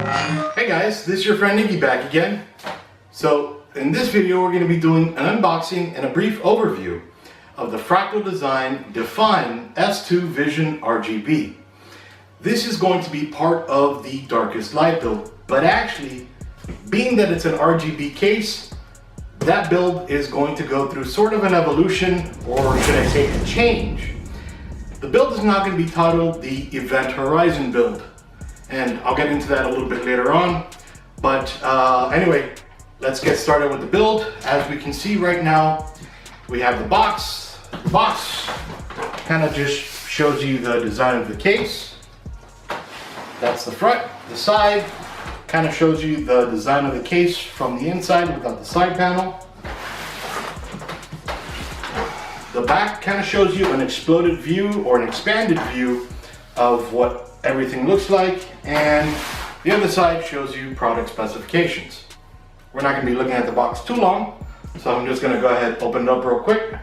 Hey guys, this is your friend Nikki back again. So in this video we're going to be doing an unboxing and a brief overview of the Fractal Design Define S2 Vision RGB. This is going to be part of the Darkest Light build, but actually, being that it's an RGB case, that build is going to go through sort of an evolution, or should I say a change. The build is now going to be titled the Event Horizon build, and I'll get into that a little bit later on. But anyway, let's get started with the build. As we can see right now, we have the box. The box kind of just shows you the design of the case. That's the front. The side kind of shows you the design of the case from the inside without the side panel. The back kind of shows you an exploded view or an expanded view of what everything looks like, and the other side shows you product specifications. We're not going to be looking at the box too long, so I'm just going to go ahead and open it up real quick.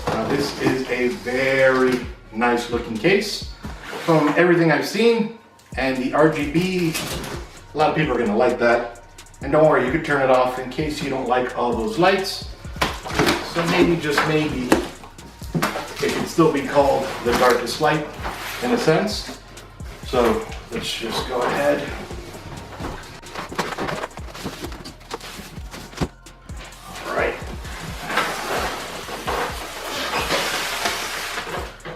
Now this is a very nice looking case from everything I've seen, and the RGB, a lot of people are going to like that. And don't worry, you can turn it off in case you don't like all those lights. So maybe, just maybe, it can still be called the darkest light in a sense. So let's just go ahead. All right.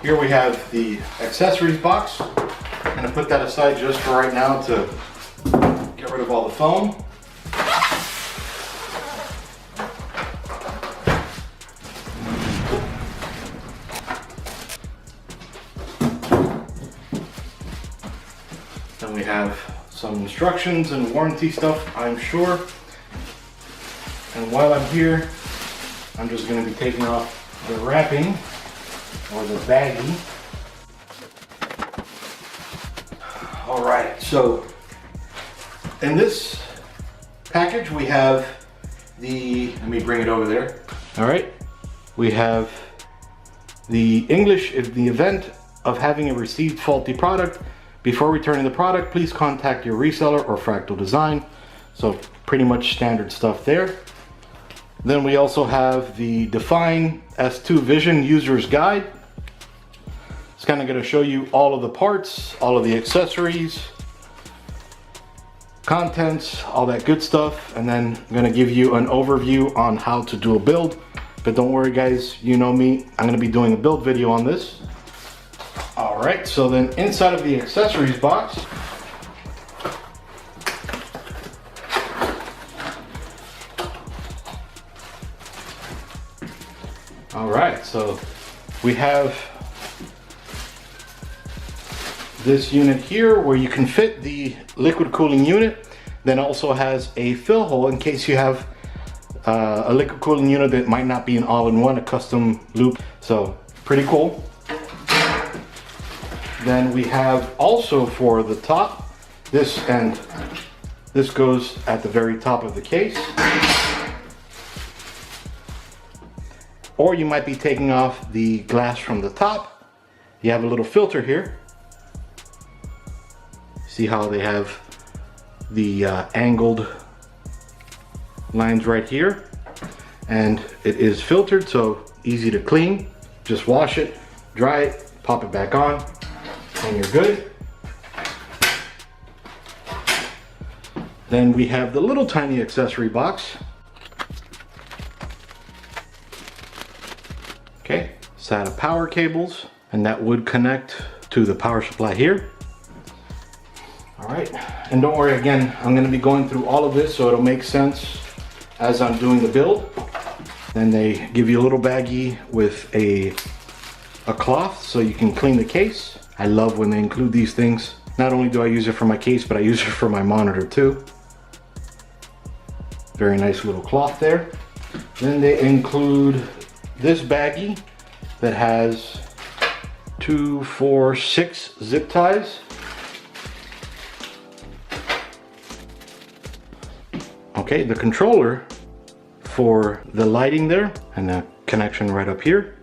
Here we have the accessories box. I'm going to put that aside just for right now to get rid of all the foam. Then we have some instructions and warranty stuff, I'm sure. And while I'm here, I'm just going to be taking off the wrapping, or the baggie. Alright, so in this package we have let me bring it over there. Alright, we have the English, in the event of having a received faulty product, before returning the product, please contact your reseller or Fractal Design. So pretty much standard stuff there. Then we also have the Define S2 Vision User's Guide. It's kind of going to show you all of the parts, all of the accessories, contents, all that good stuff. And then I'm going to give you an overview on how to do a build. But don't worry guys, you know me, I'm going to be doing a build video on this. Alright, so then inside of the accessories box, alright, so we have this unit here where you can fit the liquid cooling unit. Then also has a fill hole in case you have a liquid cooling unit that might not be an all-in-one, a custom loop. So pretty cool. Then we have also for the top, this goes at the very top of the case. Or you might be taking off the glass from the top. You have a little filter here. See how they have the angled lines right here, and it is filtered, so easy to clean. Just wash it, dry it, pop it back on, and you're good. Then we have the little tiny accessory box. Okay, set of power cables, and that would connect to the power supply here. All right, and don't worry, again, I'm going to be going through all of this so it'll make sense as I'm doing the build. Then they give you a little baggie with a cloth so you can clean the case. I love when they include these things. Not only do I use it for my case, but I use it for my monitor too. Very nice little cloth there. Then they include this baggie that has 2, 4, 6 zip ties. Okay, the controller for the lighting there, and the connection right up here.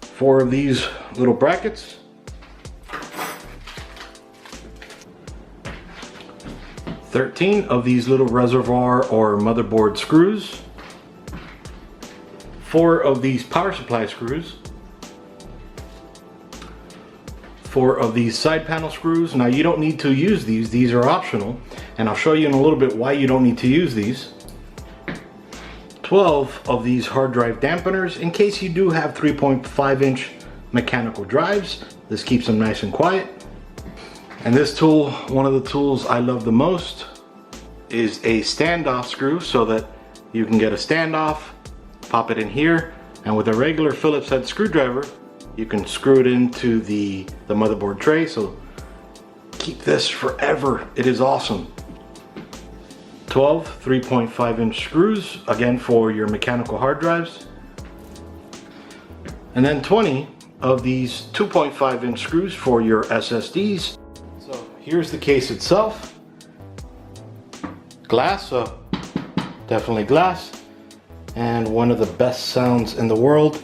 4 of these little brackets. 13 of these little reservoir or motherboard screws, 4 of these power supply screws, 4 of these side panel screws. Now you don't need to use these are optional, and I'll show you in a little bit why you don't need to use these. 12 of these hard drive dampeners in case you do have 3.5-inch mechanical drives. This keeps them nice and quiet. And this tool, one of the tools I love the most, is a standoff screw, so that you can get a standoff, pop it in here, and with a regular Phillips head screwdriver you can screw it into the motherboard tray. So keep this forever. It is awesome. 12 3.5-inch screws, again for your mechanical hard drives. And then 20 of these 2.5-inch screws for your SSDs. So here's the case itself. Glass, so definitely glass. And one of the best sounds in the world.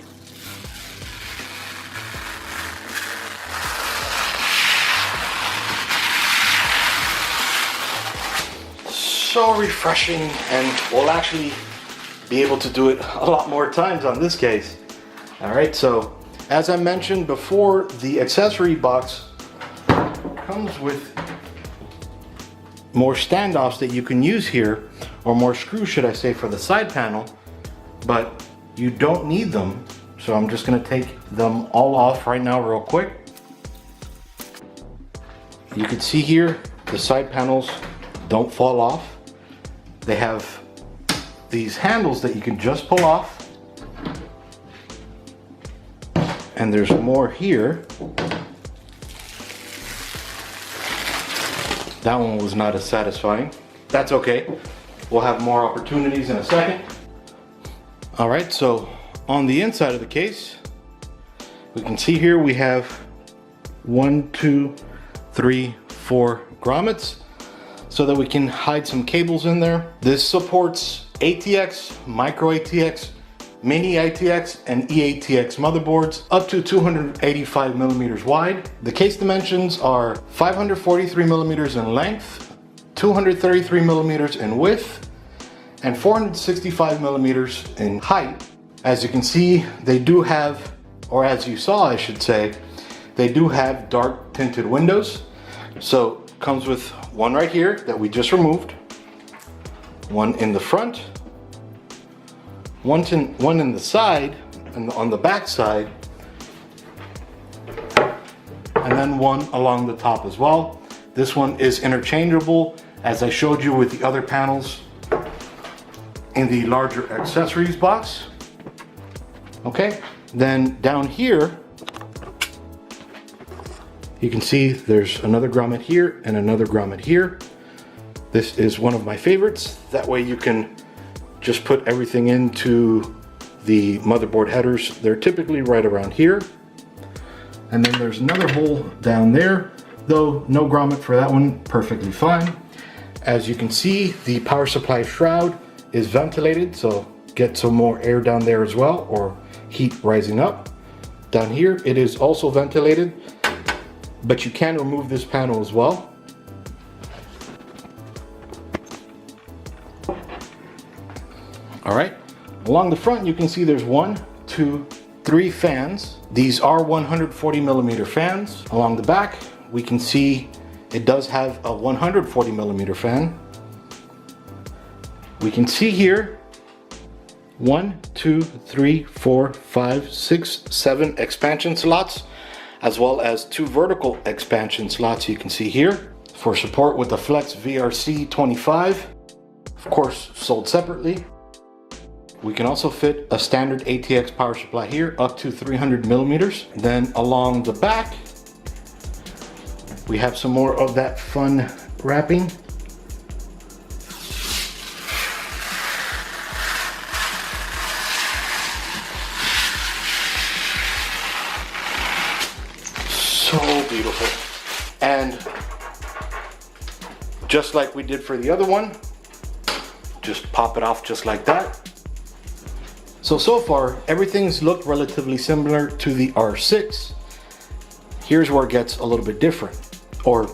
So refreshing, and we'll actually be able to do it a lot more times on this case. Alright, so as I mentioned before, the accessory box comes with more standoffs that you can use here, or more screws should I say, for the side panel, but you don't need them. So I'm just going to take them all off right now real quick. You can see here the side panels don't fall off. They have these handles that you can just pull off. And there's more here. That one was not as satisfying. That's okay. We'll have more opportunities in a second. All right, so on the inside of the case, we can see here we have 1, 2, 3, 4 grommets, so that we can hide some cables in there. This supports ATX, micro ATX, mini ATX, and eATX motherboards up to 285 millimeters wide. The case dimensions are 543 millimeters in length, 233 millimeters in width, and 465 millimeters in height. As you can see, they do have, or as you saw I should say, they do have dark tinted windows. So comes with one right here that we just removed, one in the front, one in the side, and on the back side, and then one along the top as well. This one is interchangeable, as I showed you with the other panels in the larger accessories box. Okay, then down here you can see there's another grommet here and another grommet here. This is one of my favorites. That way you can just put everything into the motherboard headers. They're typically right around here. And then there's another hole down there, though no grommet for that one, perfectly fine. As you can see, the power supply shroud is ventilated, so get some more air down there as well, or heat rising up. Down here it is also ventilated, but you can remove this panel as well. All right, along the front you can see there's 1, 2, 3 fans. These are 140 millimeter fans. Along the back we can see it does have a 140 millimeter fan. We can see here 1, 2, 3, 4, 5, 6, 7 expansion slots, as well as 2 vertical expansion slots you can see here for support with the Flex VRC 25, of course sold separately. We can also fit a standard ATX power supply here up to 300 millimeters. Then along the back we have some more of that fun wrapping. So beautiful. And just like we did for the other one, just pop it off just like that. So far everything's looked relatively similar to the R6. Here's where it gets a little bit different, or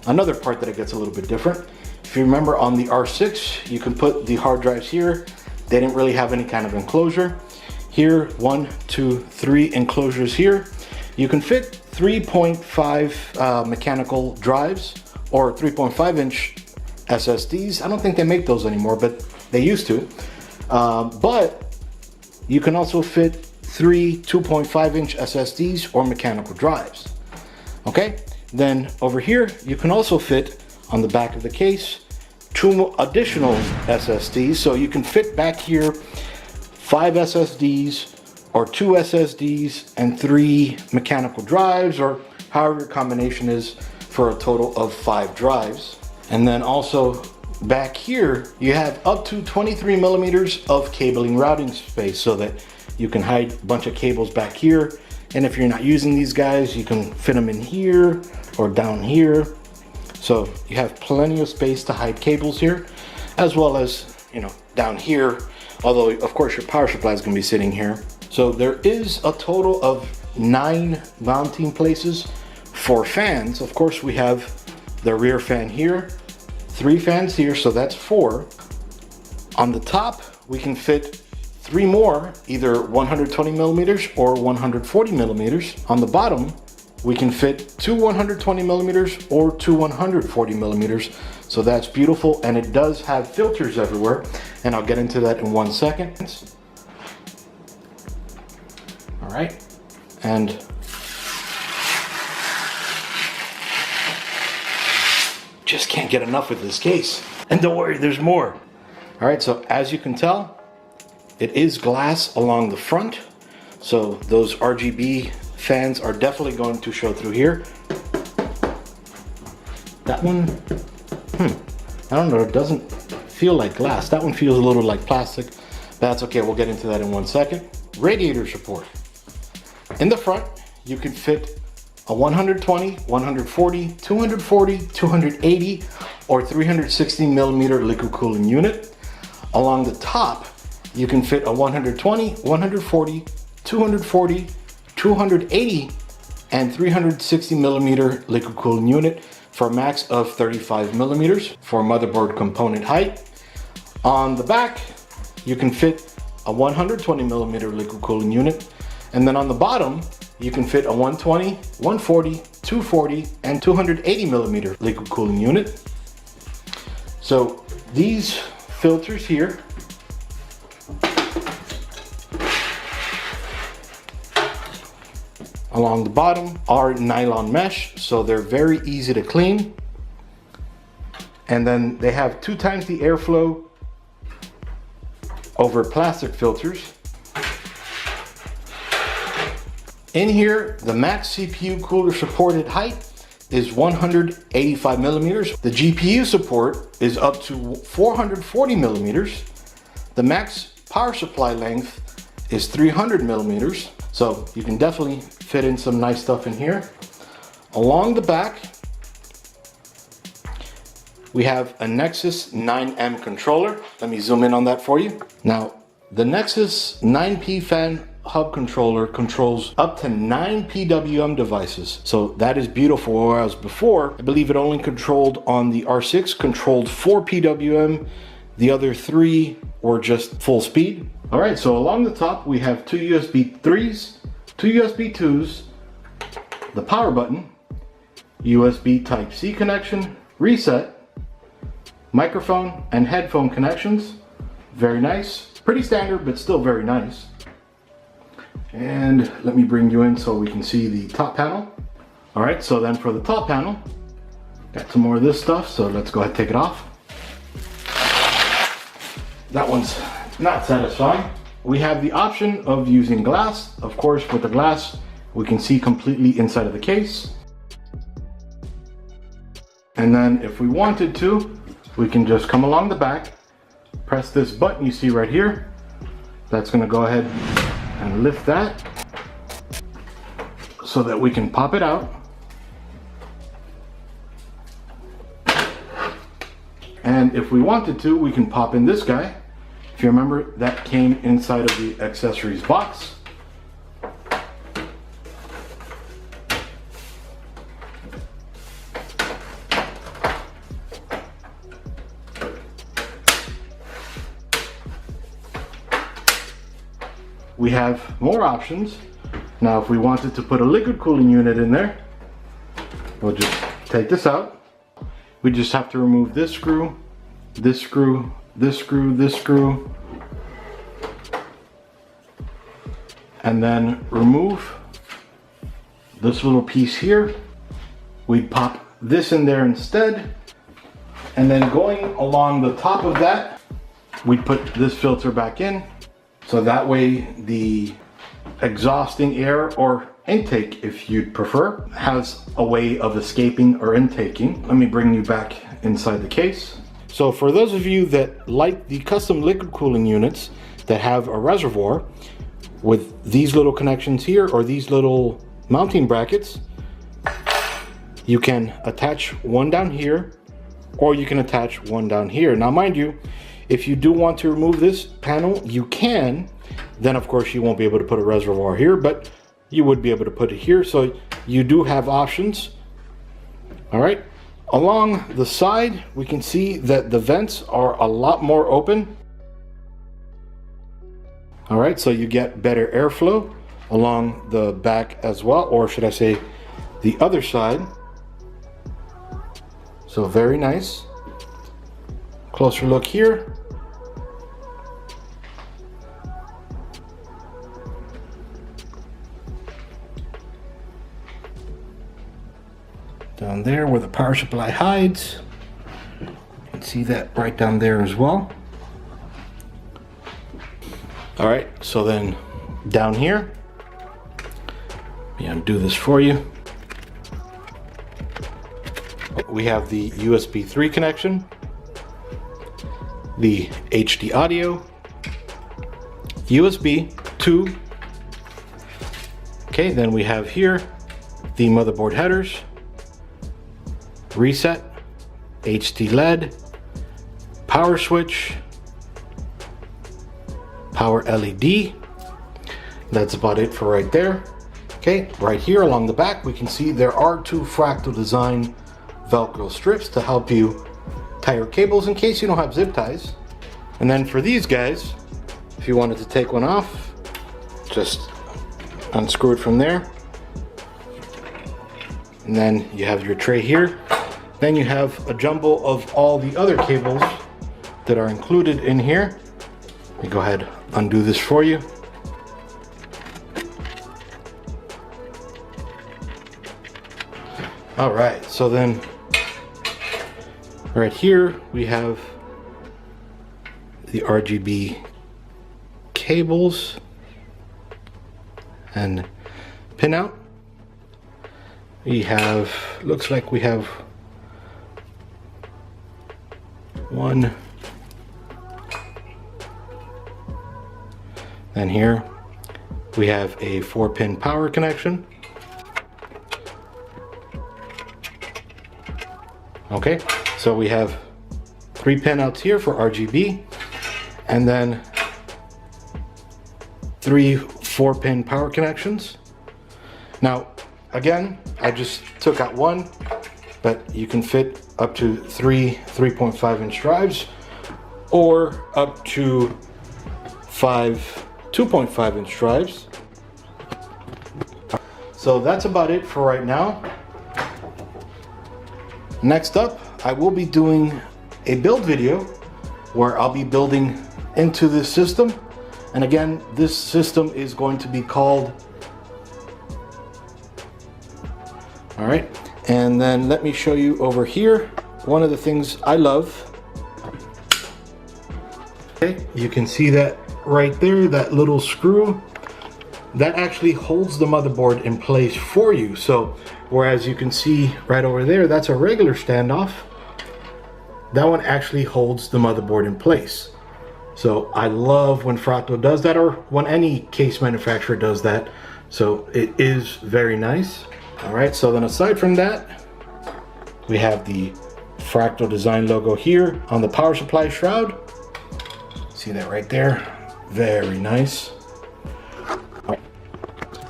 another part that it gets a little bit different. If you remember on the R6, you can put the hard drives here. They didn't really have any kind of enclosure. Here, 1, 2, 3 enclosures here. You can fit 3.5 mechanical drives or 3.5 inch SSDs. I don't think they make those anymore, but they used to. But you can also fit 3 2.5 inch SSDs or mechanical drives. Okay, then over here, you can also fit on the back of the case 2 additional SSDs. So you can fit back here 5 SSDs or 2 SSDs and 3 mechanical drives, or however your combination is, for a total of 5 drives. And then also back here, you have up to 23 millimeters of cabling routing space so that you can hide a bunch of cables back here. And if you're not using these guys, you can fit them in here or down here. So you have plenty of space to hide cables here, as well as, down here. Although, of course, your power supply is going to be sitting here. So there is a total of 9 mounting places for fans. Of course, we have the rear fan here, 3 fans here, so that's 4. On the top, we can fit 3 more, either 120 millimeters or 140 millimeters. On the bottom, we can fit 2 120 millimeters or 2 140 millimeters. So that's beautiful, and it does have filters everywhere, and I'll get into that in 1 second. All right, and just can't get enough with this case. And don't worry, there's more. All right, so as you can tell, it is glass along the front. So those RGB fans are definitely going to show through here. That one, I don't know, it doesn't feel like glass. That one feels a little like plastic. That's okay, we'll get into that in 1 second. Radiator support. In the front, you can fit a 120, 140, 240, 280, or 360 millimeter liquid cooling unit. Along the top, you can fit a 120, 140, 240, 280, and 360 millimeter liquid cooling unit for a max of 35 millimeters for motherboard component height. On the back, you can fit a 120 millimeter liquid cooling unit. And then on the bottom, you can fit a 120, 140, 240, and 280 millimeter liquid cooling unit. So these filters here along the bottom are nylon mesh, so they're very easy to clean. And then they have 2 times the airflow over plastic filters. In here, the max CPU cooler supported height is 185 millimeters. The GPU support is up to 440 millimeters. The max power supply length is 300 millimeters. So you can definitely fit in some nice stuff in here. Along the back, we have a Nexus 9M controller. Let me zoom in on that for you. Now, the Nexus 9P fan hub controller controls up to 9 PWM devices. So that is beautiful. Whereas before, I believe it only controlled on the R6, controlled 4 PWM. The other 3 were just full speed. All right, so along the top, we have 2 USB 3s, 2 USB 2s, the power button, USB Type-C connection, reset, microphone and headphone connections. Very nice. Pretty standard, but still very nice. And let me bring you in so we can see the top panel. All right, so then for the top panel, got some more of this stuff, so let's go ahead and take it off. That one's not satisfying. We have the option of using glass. Of course, with the glass, we can see completely inside of the case. And then if we wanted to, we can just come along the back, press this button you see right here. That's gonna go ahead and lift that so that we can pop it out. And if we wanted to, we can pop in this guy. If you remember, that came inside of the accessories box. we have more options. Now, if we wanted to put a liquid cooling unit in there, we'll just take this out. We just have to remove this screw, this screw, this screw, this screw, and then remove this little piece here. We pop this in there instead, and then going along the top of that, we put this filter back in, so that way the exhausting air, or intake if you'd prefer, has a way of escaping or intaking. Let me bring you back inside the case. So for those of you that like the custom liquid cooling units that have a reservoir with these little connections here, or these little mounting brackets, you can attach one down here, or you can attach one down here. Now mind you, if you do want to remove this panel, you can. Then of course you won't be able to put a reservoir here, but you would be able to put it here. So you do have options. All right, along the side, we can see that the vents are a lot more open. All right, so you get better airflow along the back as well, or should I say the other side. So very nice. Closer look here. Down there where the power supply hides. You can see that right down there as well. All right, so then down here, let me undo this for you. We have the USB 3 connection, the HD audio, USB 2. Okay, then we have here the motherboard headers, reset, HD LED, power switch, power LED. That's about it for right there. Okay, right here along the back, we can see there are two Fractal design Velcro strips to help you tie your cables in case you don't have zip ties. And then for these guys, if you wanted to take one off, just unscrew it from there. And then you have your tray here. Then you have a jumble of all the other cables that are included in here. Let me go ahead, undo this for you. All right, so then right here we have the RGB cables and pinout. We have, looks like we have one. Then here we have a 4-pin power connection. Okay, so we have 3 pinouts here for RGB, and then 3 4-pin power connections. Now, again, I just took out one, but you can fit up to 3 3.5-inch drives, or up to 5 2.5-inch drives. So that's about it for right now. Next up, I will be doing a build video where I'll be building into this system. And again, this system is going to be called, all right, and then let me show you over here one of the things I love. Okay, you can see that right there, that little screw that actually holds the motherboard in place for you. So whereas you can see right over there, that's a regular standoff, that one actually holds the motherboard in place. So I love when Fractal does that, or when any case manufacturer does that. So it is very nice. All right, so then aside from that, we have the Fractal design logo here on the power supply shroud. See that right there? Very nice.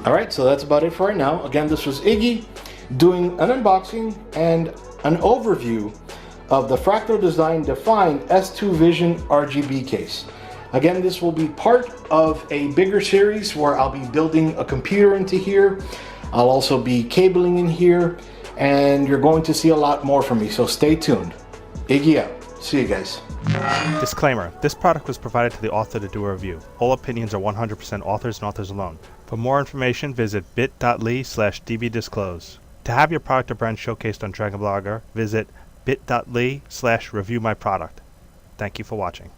All right, so that's about it for right now. Again, this was Iggy doing an unboxing and an overview of the Fractal Design Define S2 Vision RGB case. Again, this will be part of a bigger series where I'll be building a computer into here. I'll also be cabling in here, and you're going to see a lot more from me, so stay tuned. Iggy out. See you guys. Disclaimer, this product was provided to the author to do a review. All opinions are 100% authors and authors alone. For more information, visit bit.ly/dbdisclose. To have your product or brand showcased on Dragon Blogger, visit bit.ly/reviewmyproduct. Thank you for watching.